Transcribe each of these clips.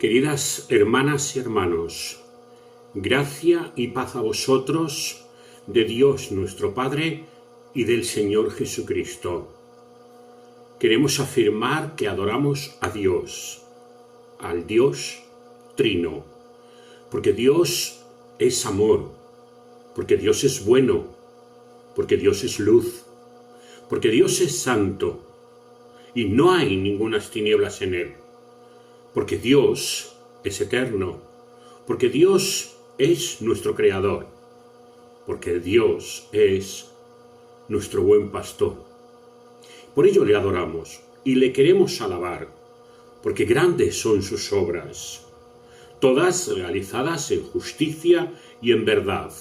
Queridas hermanas y hermanos, gracia y paz a vosotros de Dios nuestro Padre y del Señor Jesucristo. Queremos afirmar que adoramos a Dios, al Dios Trino, porque Dios es amor, porque Dios es bueno, porque Dios es luz, porque Dios es santo y no hay ningunas tinieblas en él. Porque Dios es eterno, porque Dios es nuestro Creador, porque Dios es nuestro buen pastor. Por ello le adoramos y le queremos alabar, porque grandes son sus obras, todas realizadas en justicia y en verdad.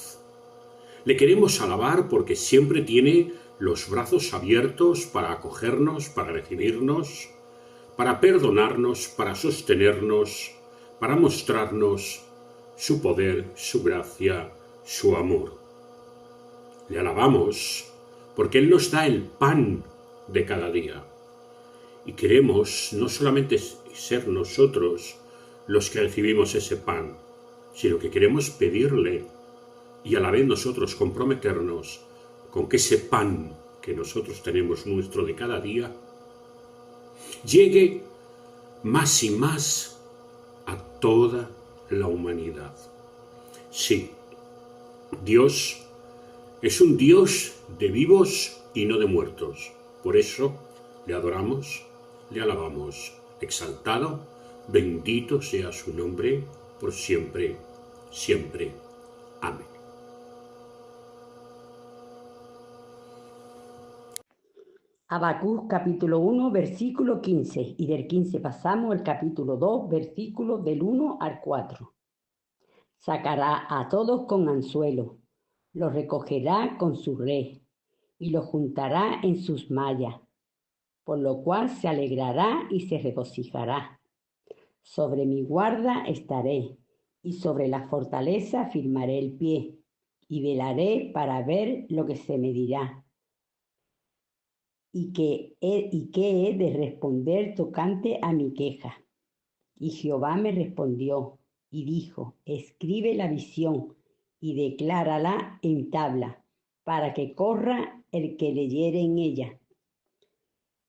Le queremos alabar porque siempre tiene los brazos abiertos para acogernos, para recibirnos, para perdonarnos, para sostenernos, para mostrarnos su poder, su gracia, su amor. Le alabamos porque Él nos da el pan de cada día. Y queremos no solamente ser nosotros los que recibimos ese pan, sino que queremos pedirle y a la vez nosotros comprometernos con que ese pan que nosotros tenemos nuestro de cada día llegue más y más a toda la humanidad. Sí, Dios es un Dios de vivos y no de muertos. Por eso le adoramos, le alabamos. Exaltado, bendito sea su nombre por siempre, siempre. Amén. Habacuc capítulo 1, versículo 15, y del 15 pasamos al capítulo 2, versículos del 1 al 4. Sacará a todos con anzuelo, los recogerá con su red, y los juntará en sus mallas, por lo cual se alegrará y se regocijará. Sobre mi guarda estaré, y sobre la fortaleza firmaré el pie, y velaré para ver lo que se me dirá. ¿Y qué he de responder tocante a mi queja? Y Jehová me respondió y dijo: escribe la visión y declárala en tabla, para que corra el que leyere en ella.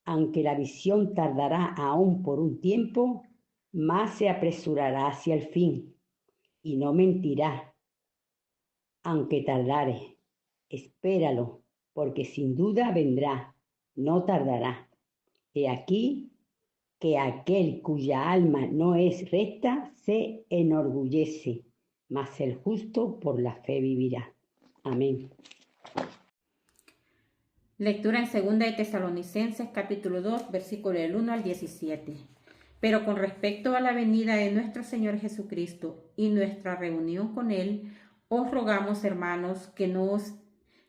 Aunque la visión tardará aún por un tiempo, más se apresurará hacia el fin, y no mentirá. Aunque tardare, espéralo, porque sin duda vendrá, no tardará. He aquí que aquel cuya alma no es recta se enorgullece, mas el justo por la fe vivirá. Amén. Lectura en 2 de Tesalonicenses capítulo 2, versículo del 1 al 17. Pero con respecto a la venida de nuestro Señor Jesucristo y nuestra reunión con Él, os rogamos, hermanos, que no os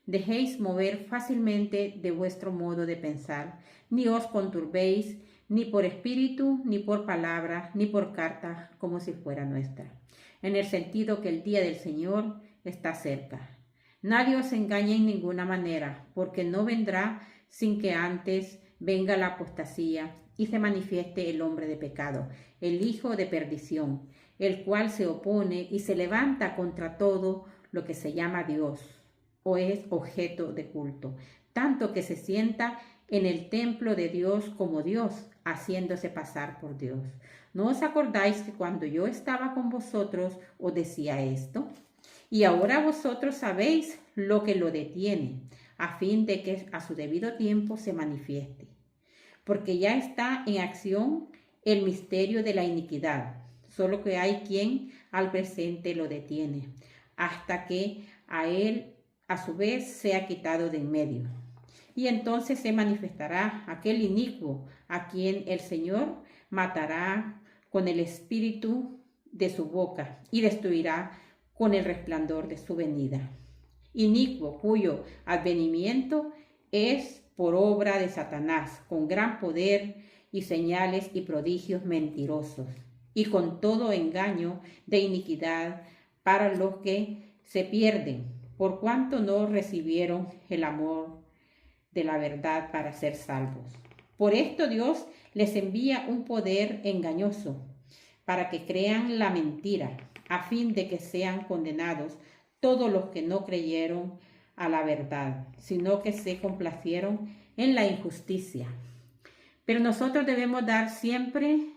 dejéis mover fácilmente de vuestro modo de pensar, ni os conturbéis, ni por espíritu, ni por palabra, ni por carta, como si fuera nuestra, en el sentido que el día del Señor está cerca. Nadie os engañe en ninguna manera, porque no vendrá sin que antes venga la apostasía y se manifieste el hombre de pecado, el hijo de perdición, el cual se opone y se levanta contra todo lo que se llama Dios o es objeto de culto, tanto que se sienta en el templo de Dios como Dios, haciéndose pasar por Dios. ¿No os acordáis que cuando yo estaba con vosotros os decía esto? Y ahora vosotros sabéis lo que lo detiene, a fin de que a su debido tiempo se manifieste. Porque ya está en acción el misterio de la iniquidad, solo que hay quien al presente lo detiene, hasta que a él a su vez sea quitado de en medio. Y entonces se manifestará aquel inicuo a quien el Señor matará con el espíritu de su boca y destruirá con el resplandor de su venida. Inicuo cuyo advenimiento es por obra de Satanás, con gran poder y señales y prodigios mentirosos, y con todo engaño de iniquidad para los que se pierden, por cuanto no recibieron el amor de la verdad para ser salvos. Por esto Dios les envía un poder engañoso, para que crean la mentira, a fin de que sean condenados todos los que no creyeron a la verdad, sino que se complacieron en la injusticia. Pero nosotros debemos dar siempre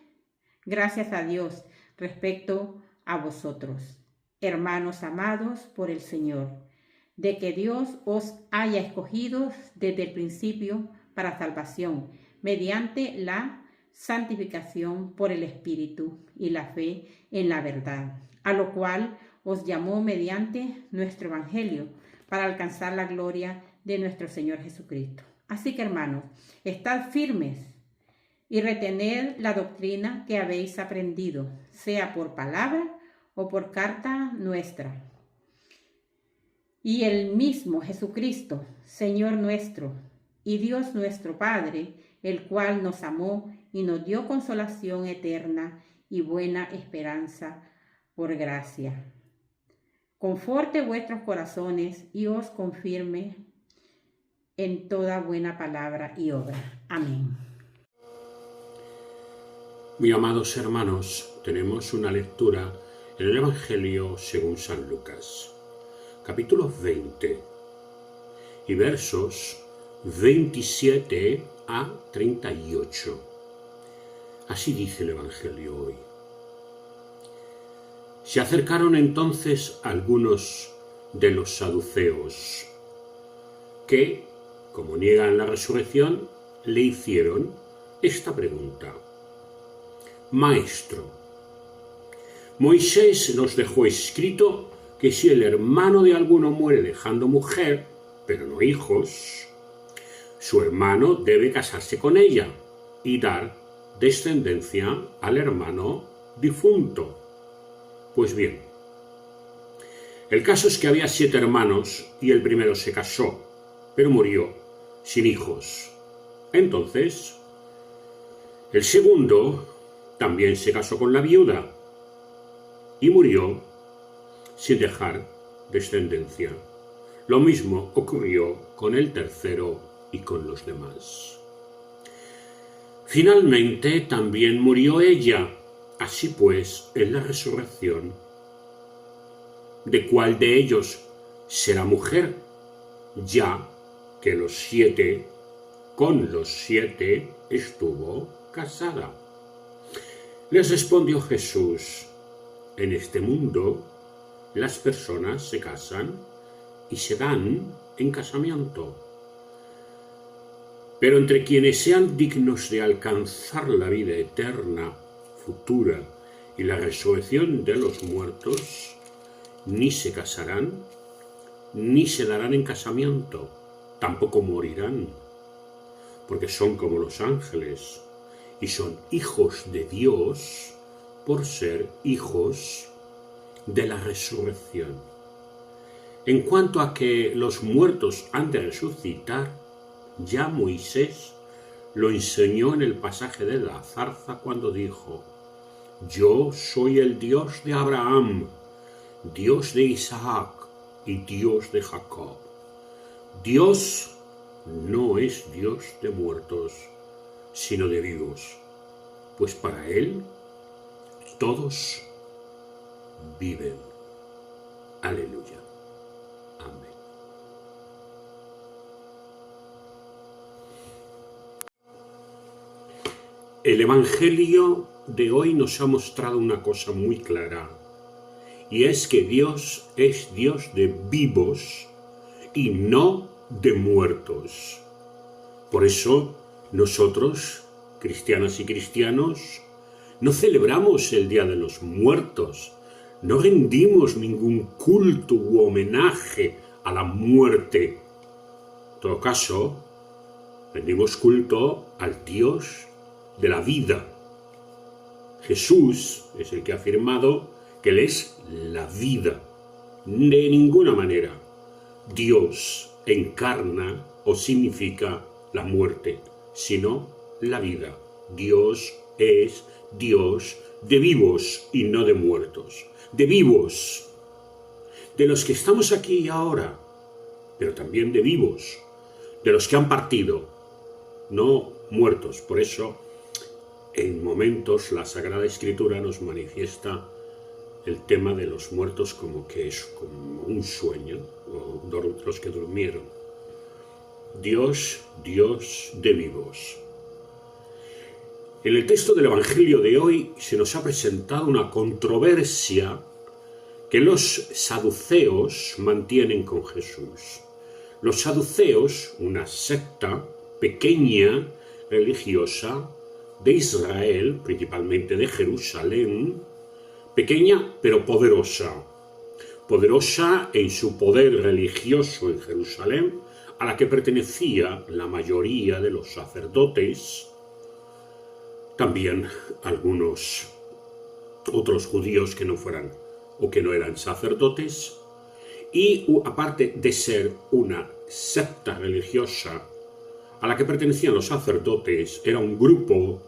gracias a Dios respecto a vosotros, hermanos amados por el Señor, de que Dios os haya escogido desde el principio para salvación, mediante la santificación por el Espíritu y la fe en la verdad, a lo cual os llamó mediante nuestro Evangelio, para alcanzar la gloria de nuestro Señor Jesucristo. Así que, hermanos, estad firmes y retened la doctrina que habéis aprendido, sea por palabra o por carta nuestra. Y el mismo Jesucristo, Señor nuestro, y Dios nuestro Padre, el cual nos amó y nos dio consolación eterna y buena esperanza por gracia, conforte vuestros corazones y os confirme en toda buena palabra y obra. Amén. Muy amados hermanos, tenemos una lectura en el Evangelio según San Lucas, capítulo 20 y versos 27 a 38. Así dice el Evangelio hoy. Se acercaron entonces algunos de los saduceos que, como niegan la resurrección, le hicieron esta pregunta. Maestro, Moisés nos dejó escrito que si el hermano de alguno muere dejando mujer, pero no hijos, su hermano debe casarse con ella y dar descendencia al hermano difunto. Pues bien, el caso es que había 7 hermanos y el primero se casó, pero murió sin hijos. Entonces, el segundo también se casó con la viuda y murió sin dejar descendencia. Lo mismo ocurrió con el tercero y con los demás. Finalmente también murió ella. Así pues, en la resurrección, ¿de cuál de ellos será mujer? Ya que con los 7 estuvo casada. Les respondió Jesús, en este mundo las personas se casan y se dan en casamiento. Pero entre quienes sean dignos de alcanzar la vida eterna, futura y la resurrección de los muertos, ni se casarán, ni se darán en casamiento, tampoco morirán, porque son como los ángeles y son hijos de Dios por ser hijos de la resurrección. En cuanto a que los muertos han de resucitar, ya Moisés lo enseñó en el pasaje de la zarza cuando dijo: Yo soy el Dios de Abraham, Dios de Isaac y Dios de Jacob. Dios no es Dios de muertos, sino de vivos, pues para Él todos viven. Aleluya. Amén. El Evangelio de hoy nos ha mostrado una cosa muy clara, y es que Dios es Dios de vivos y no de muertos. Por eso nosotros, cristianas y cristianos, no celebramos el Día de los Muertos, no rendimos ningún culto u homenaje a la muerte. En todo caso, rendimos culto al Dios de la vida. Jesús es el que ha afirmado que Él es la vida. De ninguna manera Dios encarna o significa la muerte, sino la vida. Dios es Dios de vivos y no de muertos. De vivos, de los que estamos aquí y ahora, pero también de vivos, de los que han partido, no muertos. Por eso, en momentos, la Sagrada Escritura nos manifiesta el tema de los muertos como que es como un sueño, o los que durmieron. Dios, Dios de vivos. En el texto del Evangelio de hoy se nos ha presentado una controversia que los saduceos mantienen con Jesús. Los saduceos, una secta pequeña, religiosa, de Israel, principalmente de Jerusalén, pequeña pero poderosa. Poderosa en su poder religioso en Jerusalén, a la que pertenecía la mayoría de los sacerdotes, también algunos otros judíos que no fueran o que no eran sacerdotes, y aparte de ser una secta religiosa a la que pertenecían los sacerdotes, era un grupo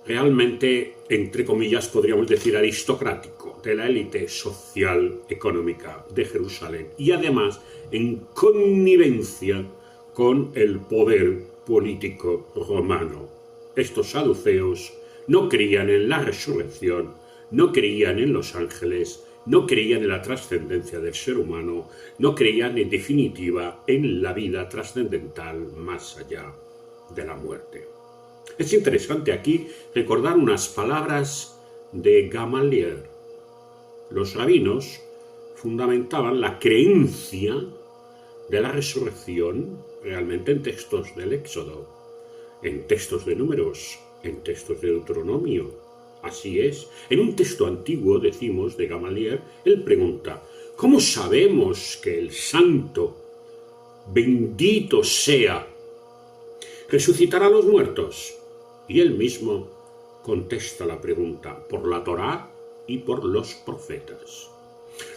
realmente, entre comillas, podríamos decir aristocrático, de la élite social económica de Jerusalén, y además en connivencia con el poder político romano. Estos saduceos no creían en la resurrección, no creían en los ángeles, no creían en la trascendencia del ser humano, no creían en definitiva en la vida trascendental más allá de la muerte. Es interesante aquí recordar unas palabras de Gamaliel. Los rabinos fundamentaban la creencia de la resurrección realmente en textos del Éxodo, en textos de Números, en textos de Deuteronomio. Así es. En un texto antiguo, decimos, de Gamaliel, él pregunta: ¿cómo sabemos que el santo, bendito sea, resucitará a los muertos? Y él mismo contesta la pregunta: por la Torá y por los profetas.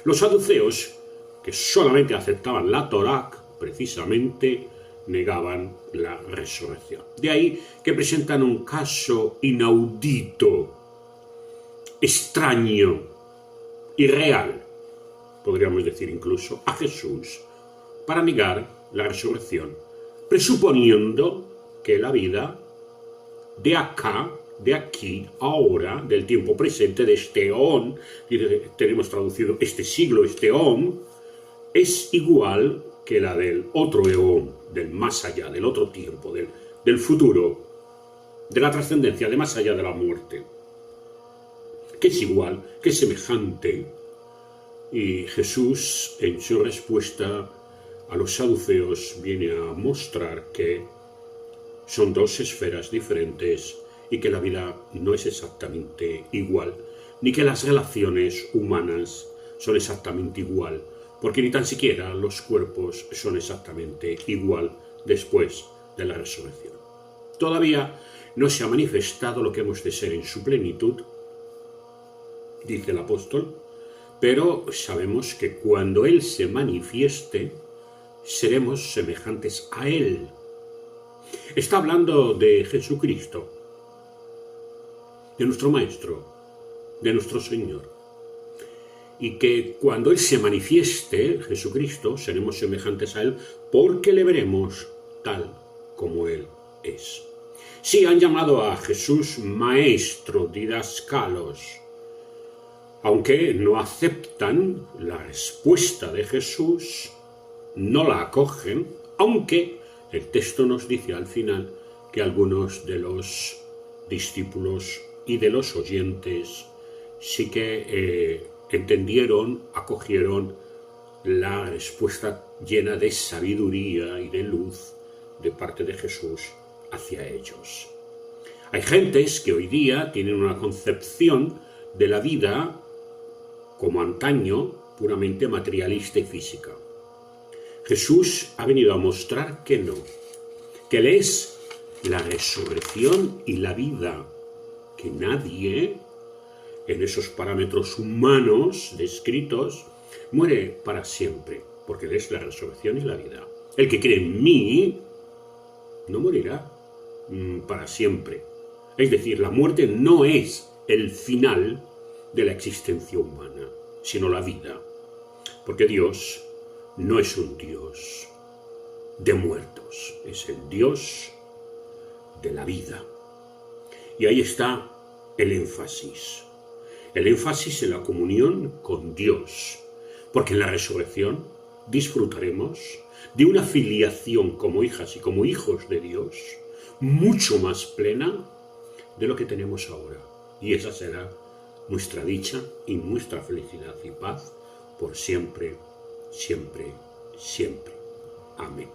Los saduceos, que solamente aceptaban la Torá, precisamente negaban la resurrección. De ahí que presentan un caso inaudito, extraño, irreal, podríamos decir incluso, a Jesús, para negar la resurrección, presuponiendo que la vida de acá, de aquí, ahora, del tiempo presente, de este eón, tenemos traducido este siglo, este eón, es igual que la del otro eón, del más allá, del otro tiempo, del futuro, de la trascendencia, de más allá de la muerte, que es igual, que es semejante. Y Jesús, en su respuesta a los saduceos, viene a mostrar que son dos esferas diferentes y que la vida no es exactamente igual, ni que las relaciones humanas son exactamente igual, porque ni tan siquiera los cuerpos son exactamente igual después de la resurrección. Todavía no se ha manifestado lo que hemos de ser en su plenitud, dice el apóstol, pero sabemos que cuando Él se manifieste, seremos semejantes a Él. Está hablando de Jesucristo, de nuestro Maestro, de nuestro Señor. y que cuando Él se manifieste, Jesucristo, seremos semejantes a Él porque le veremos tal como Él es. Sí, han llamado a Jesús maestro, didascalos, aunque no aceptan la respuesta de Jesús, no la acogen, aunque el texto nos dice al final que algunos de los discípulos y de los oyentes sí que entendieron, acogieron la respuesta llena de sabiduría y de luz de parte de Jesús hacia ellos. Hay gentes que hoy día tienen una concepción de la vida como antaño, puramente materialista y física. Jesús ha venido a mostrar que no, que Él es la resurrección y la vida, que nadie en esos parámetros humanos descritos muere para siempre, porque Él es la resurrección y la vida. El que cree en mí no morirá para siempre. Es decir, la muerte no es el final de la existencia humana, sino la vida, porque Dios no es un Dios de muertos, es el Dios de la vida. Y ahí está el énfasis en la comunión con Dios, porque en la resurrección disfrutaremos de una filiación como hijas y como hijos de Dios mucho más plena de lo que tenemos ahora. Y esa será nuestra dicha y nuestra felicidad y paz por siempre, siempre, siempre. Amén.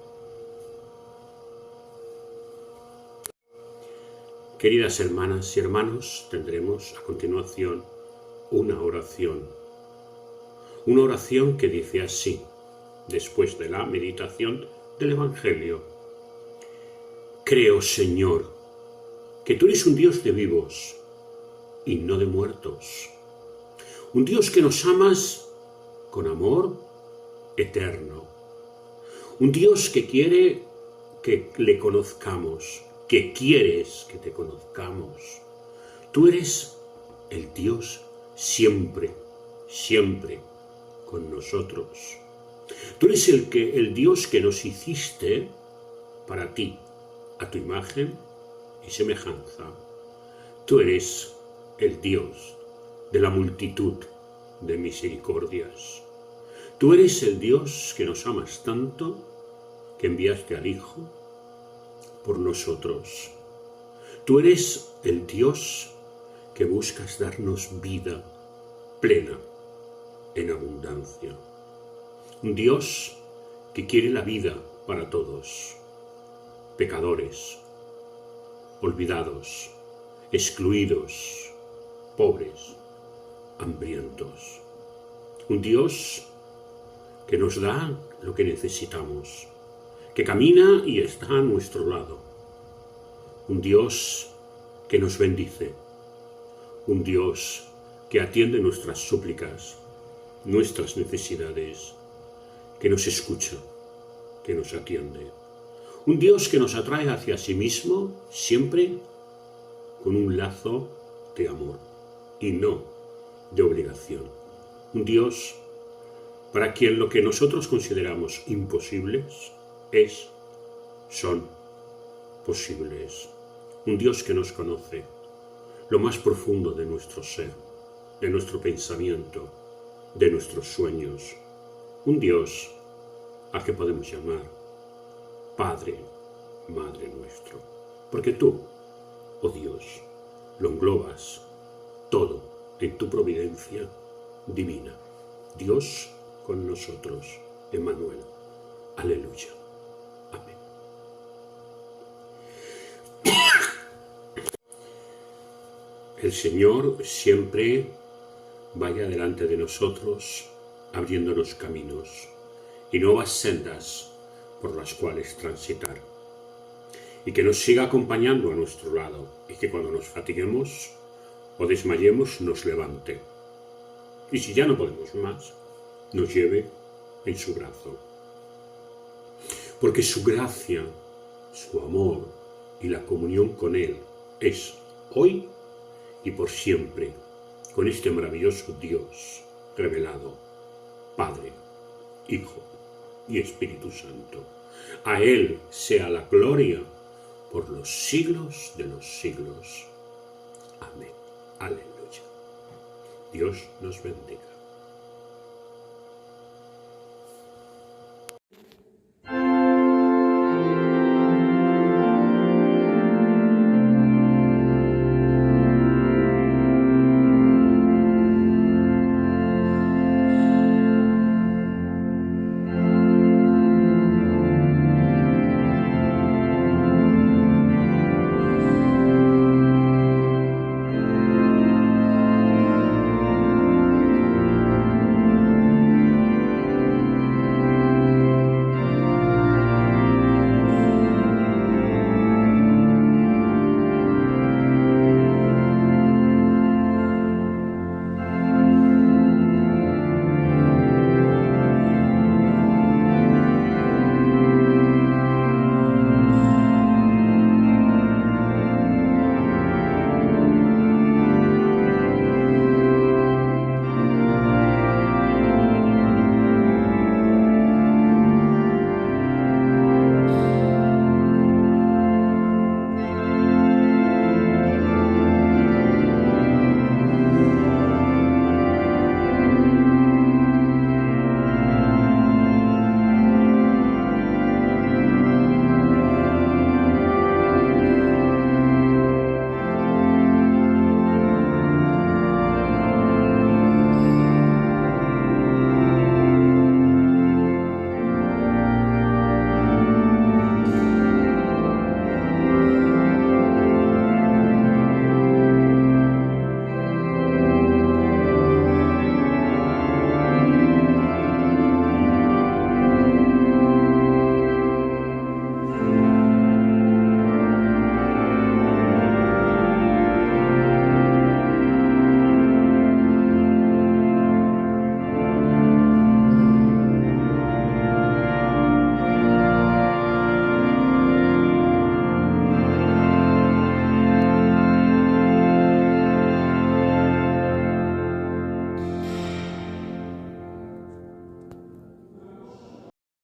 Queridas hermanas y hermanos, tendremos a continuación una oración que dice así, después de la meditación del Evangelio. Creo, Señor, que tú eres un Dios de vivos y no de muertos, un Dios que nos amas con amor eterno, un Dios que quiere que le conozcamos, que quieres que te conozcamos. Tú eres el Dios siempre, siempre con nosotros. Tú eres el Dios que nos hiciste para ti, a tu imagen y semejanza. Tú eres el Dios de la multitud de misericordias. Tú eres el Dios que nos amas tanto que enviaste al Hijo por nosotros. Tú eres el Dios que buscas darnos vida plena, en abundancia. Un Dios que quiere la vida para todos, pecadores, olvidados, excluidos, pobres, hambrientos. Un Dios que nos da lo que necesitamos, que camina y está a nuestro lado. Un Dios que nos bendice. Un Dios que atiende nuestras súplicas, nuestras necesidades, que nos escucha, que nos atiende. Un Dios que nos atrae hacia sí mismo siempre con un lazo de amor y no de obligación. Un Dios para quien lo que nosotros consideramos imposibles son posibles. Un Dios que nos conoce lo más profundo de nuestro ser, de nuestro pensamiento, de nuestros sueños. Un Dios al que podemos llamar Padre, Madre nuestro. Porque tú, oh Dios, lo englobas todo en tu providencia divina. Dios con nosotros, Emmanuel. Aleluya. Amén. El Señor siempre vaya delante de nosotros, abriéndonos caminos y nuevas sendas por las cuales transitar. Y que nos siga acompañando a nuestro lado y que cuando nos fatiguemos o desmayemos nos levante. Y si ya no podemos más, nos lleve en su brazo. Porque su gracia, su amor y la comunión con Él es hoy y por siempre con este maravilloso Dios revelado, Padre, Hijo y Espíritu Santo. A Él sea la gloria por los siglos de los siglos. Amén. Aleluya. Dios nos bendiga.